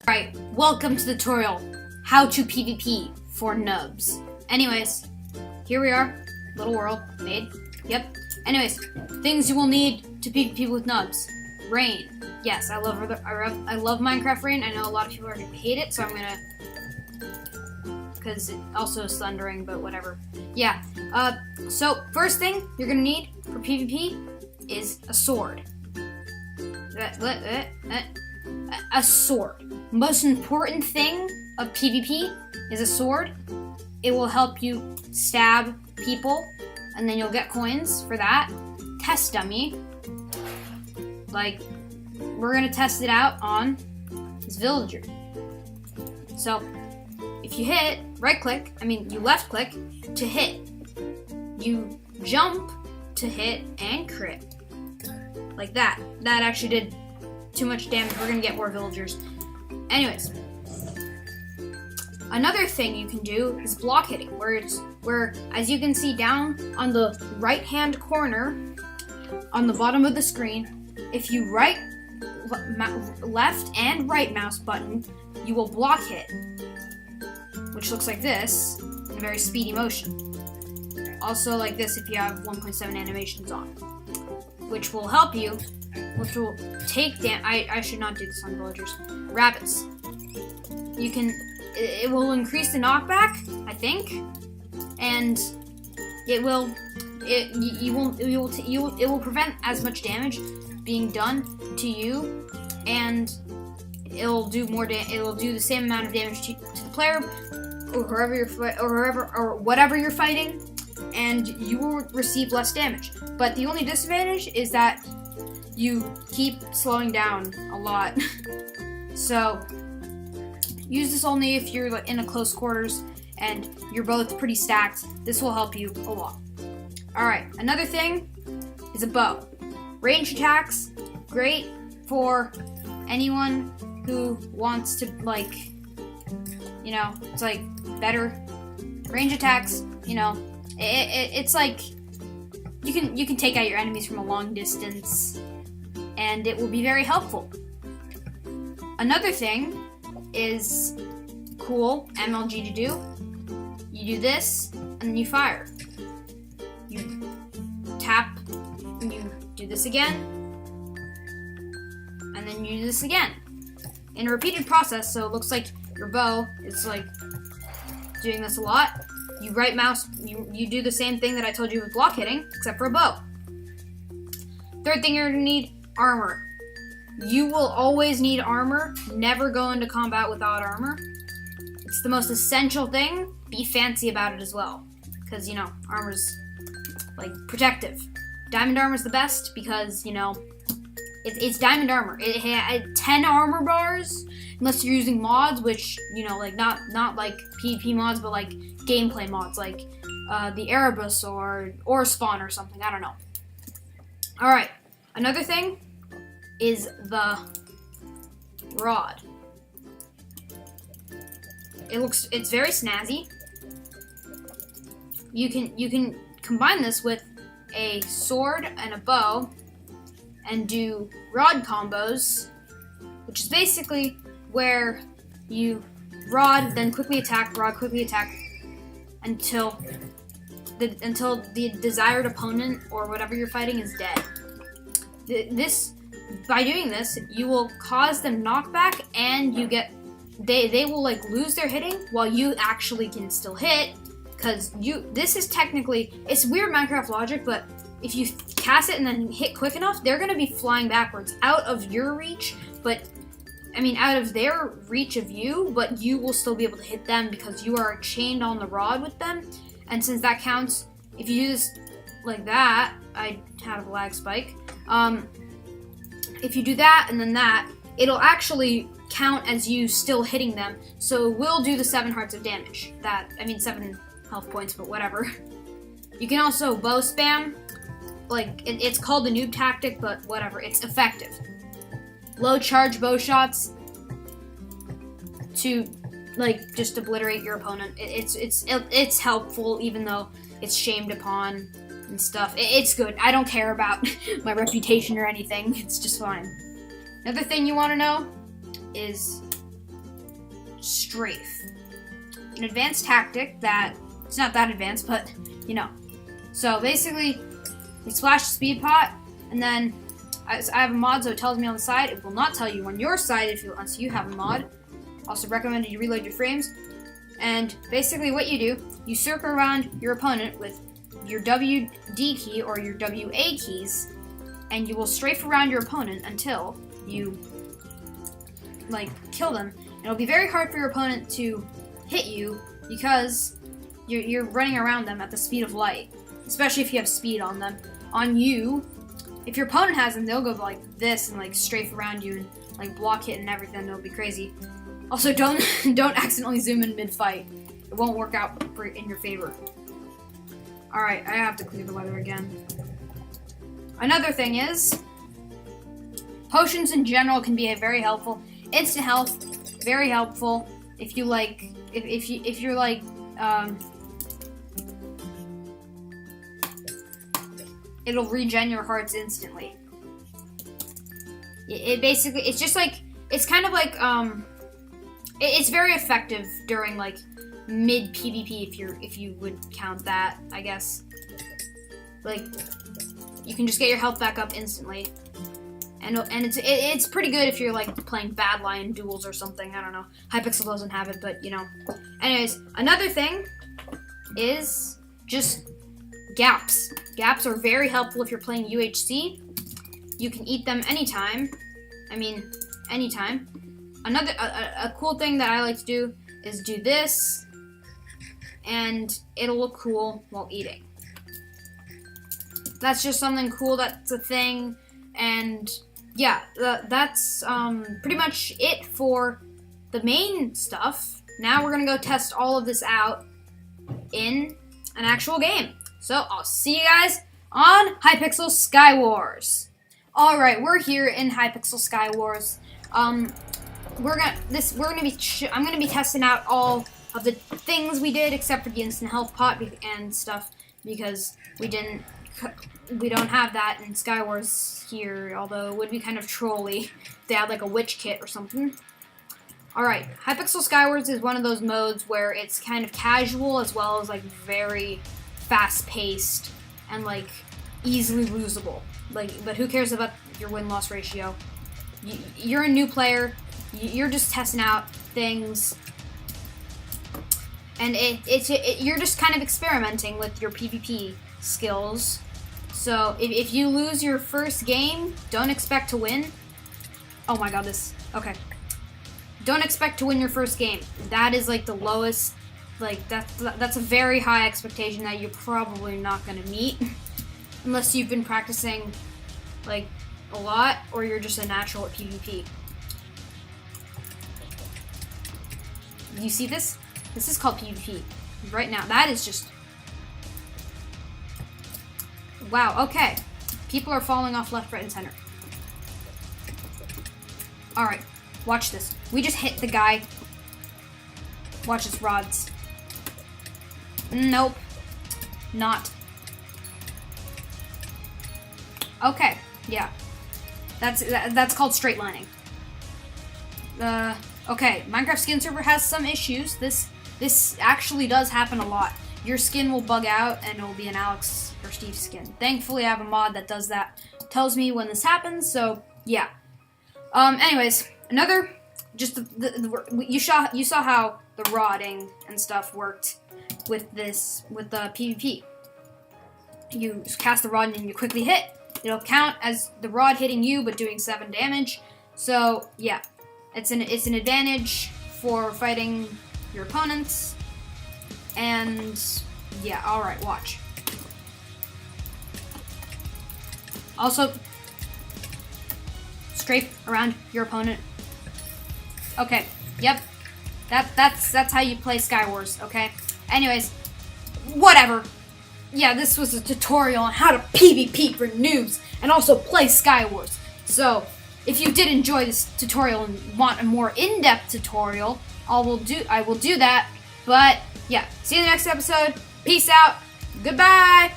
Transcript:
Alright, welcome to the tutorial, how to PvP for Nubs. Anyways, here we are, little world made, yep. Anyways, things you will need to PvP with Nubs. Rain. Yes, I love Minecraft Rain. I know a lot of people are gonna hate it, so I'm gonna, because it also is thundering, but whatever. Yeah, so first thing you're gonna need for PvP is a sword. A sword. Most important thing of PvP is a sword. It will help you stab people, and then you'll get coins for that. Test dummy. Like, we're gonna test it out on this villager. So, if you hit, you left click to hit. You jump to hit and crit. Like that. That actually did too much damage. We're gonna get more villagers. Anyways, another thing you can do is block hitting, where as you can see down on the right hand corner on the bottom of the screen, if you left and right mouse button, you will block hit, which looks like this in a very speedy motion. Also like this if you have 1.7 animations on, which will help you. Which will take I should not do this on villagers. Rabbits. It will increase the knockback, I think, and it will prevent as much damage being done to you, and it'll do the same amount of damage to the player or whatever you're fighting, and you will receive less damage. But the only disadvantage is that you keep slowing down a lot. So use this only if you're in a close quarters and you're both pretty stacked. This will help you a lot. Alright, another thing is a bow. Range attacks, great for anyone who wants to, it's like better range attacks, it's like you can take out your enemies from a long distance, and it will be very helpful. Another thing is cool MLG to do. You do this, and then you fire. You tap, and you do this again, and then you do this again. In a repeated process, so it looks like your bow is like doing this a lot. You right mouse, you do the same thing that I told you with block hitting, except for a bow. Third thing you're gonna need, armor. You will always need armor. Never go into combat without armor. It's the most essential thing. Be fancy about it as well, because armor's like protective. Diamond armor's the best because it's diamond armor. It had 10 armor bars, unless you're using mods, which not like PvP mods, but like gameplay mods, like the Erebus or Spawn or something. I don't know. All right, another thing is the rod. It's very snazzy. You can combine this with a sword and a bow and do rod combos, which is basically where you rod, then quickly attack, rod, quickly attack, until the desired opponent or whatever you're fighting is dead. By doing this, you will cause them knockback, and they will lose their hitting while you actually can still hit, because this is technically, it's weird Minecraft logic, but if you cast it and then hit quick enough, they're gonna be flying backwards out of your reach, out of their reach of you, but you will still be able to hit them because you are chained on the rod with them. And since that counts, if you do this like that, I have a lag spike. If you do that and then that, it'll actually count as you still hitting them. So it will do the 7 hearts of damage. 7 health points, but whatever. You can also bow spam. It's called the noob tactic, but whatever. It's effective. Low charge bow shots to just obliterate your opponent. It's helpful, even though it's shamed upon and stuff. It's good. I don't care about my reputation or anything. It's just fine. Another thing you want to know is strafe. An advanced tactic that, it's not that advanced, but, you know. So basically, we splash the speed pot, and then I have a mod, so it tells me on the side. It will not tell you on your side unless you have a mod. Also recommended you reload your frames. And basically what you do, you circle around your opponent with your WD key or your WA keys, and you will strafe around your opponent until you, like, kill them. And it'll be very hard for your opponent to hit you because you're running around them at the speed of light, especially if you have speed on them. On you, if your opponent has them, they'll go like this and like strafe around you and like block hit and everything. It'll be crazy. Also, don't accidentally zoom in mid-fight. It won't work out in your favor. Alright, I have to clear the weather again. Another thing is, potions in general can be very helpful. Instant health, very helpful. If you like, if you're like, it'll regen your hearts instantly. It's just like, it's kind of like, it's very effective during like mid PvP if you would count that, I guess. Like, you can just get your health back up instantly, and it's pretty good if you're like playing Bad Lion duels or something. I don't know. Hypickle doesn't have it, but you know. Anyways, another thing is just gaps. Gaps are very helpful if you're playing UHC. You can eat them anytime. I mean, anytime. Another a cool thing that I like to do is do this, and it'll look cool while eating. That's just something cool. That's a thing, and yeah, that's pretty much it for the main stuff. Now we're gonna go test all of this out in an actual game. So I'll see you guys on Hypickle Sky Wars. All right, we're here in Hypickle Sky Wars. I'm gonna be testing out all of the things we did except for the instant health pot and stuff, because we don't have that in Sky Wars here, although it would be kind of trolly if they had like a witch kit or something. Alright, Hypickle Sky Wars is one of those modes where it's kind of casual as well as like very fast-paced and like easily losable. Like, but who cares about your win-loss ratio? You're a new player. You're just testing out things, and you're just kind of experimenting with your PvP skills. So if you lose your first game, don't expect to win. Oh my god, okay. Don't expect to win your first game. That is like the lowest, like that's a very high expectation that you're probably not gonna meet, unless you've been practicing like a lot or you're just a natural at PvP. You see this? This is called PvP. Right now, that is just... Wow, okay. People are falling off left, right, and center. Alright, watch this. We just hit the guy. Watch his rods. Nope. Not. Okay, yeah. That's called straight lining. Okay, Minecraft Skin Server has some issues. This actually does happen a lot. Your skin will bug out and it will be an Alex or Steve skin. Thankfully, I have a mod that does that. Tells me when this happens, so yeah. Anyways, you saw how the rodding and stuff worked with the PvP. You cast the rod and you quickly hit. It'll count as the rod hitting you but doing 7 damage. So yeah. It's an advantage for fighting your opponents, and yeah, alright, watch. Also, strafe around your opponent. Okay, yep, that's how you play Sky Wars, okay? Anyways, whatever. Yeah, this was a tutorial on how to PvP for noobs and also play Sky Wars. So, if you did enjoy this tutorial and want a more in-depth tutorial, I will do that. But yeah, see you in the next episode. Peace out. Goodbye.